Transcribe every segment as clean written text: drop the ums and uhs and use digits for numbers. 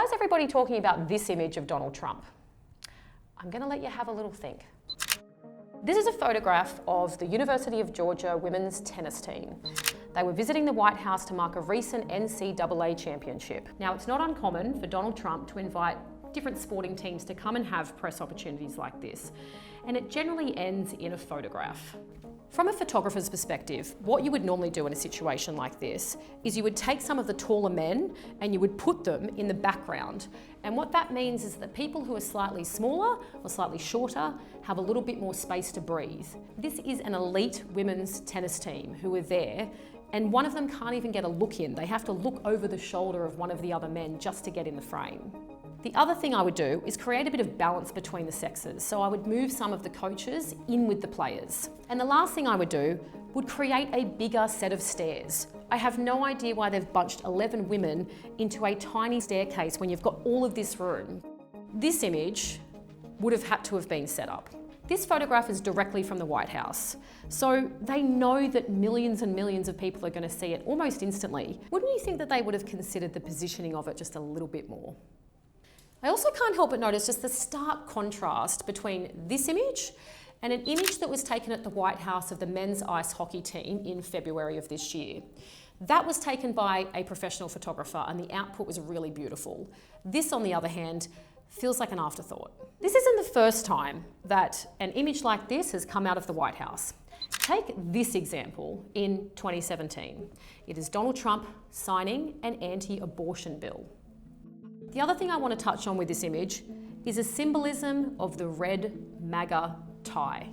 why is everybody talking about this image of Donald Trump? I'm going to let you have a little think. This is a photograph of the University of Georgia women's tennis team. They were visiting the White House to mark a recent NCAA championship. Now, it's not uncommon for Donald Trump to invite different sporting teams to come and have press opportunities like this, and it generally ends in a photograph. From a photographer's perspective, what you would normally do in a situation like this is you would take some of the taller men and you would put them in the background. And what that means is that people who are slightly smaller or slightly shorter have a little bit more space to breathe. This is an elite women's tennis team who are there, and one of them can't even get a look in. They have to look over the shoulder of one of the other men just to get in the frame. The other thing I would do is create a bit of balance between the sexes. So I would move some of the coaches in with the players. And the last thing I would do would create a bigger set of stairs. I have no idea why they've bunched 11 women into a tiny staircase when you've got all of this room. This image would have had to have been set up. This photograph is directly from the White House. So they know that millions and millions of people are going to see it almost instantly. Wouldn't you think that they would have considered the positioning of it just a little bit more? I also can't help but notice just the stark contrast between this image and an image that was taken at the White House of the men's ice hockey team in February of this year. That was taken by a professional photographer and the output was really beautiful. This, on the other hand, feels like an afterthought. This isn't the first time that an image like this has come out of the White House. Take this example in 2017. It is Donald Trump signing an anti-abortion bill. The other thing I want to touch on with this image is a symbolism of the red MAGA tie.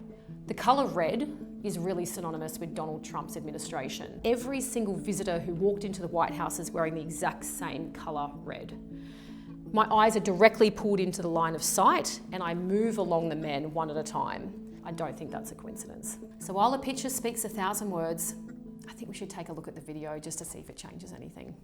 The colour red is really synonymous with Donald Trump's administration. Every single visitor who walked into the White House is wearing the exact same colour red. My eyes are directly pulled into the line of sight and I move along the men one at a time. I don't think that's a coincidence. So while the picture speaks 1,000 words, I think we should take a look at the video just to see if it changes anything.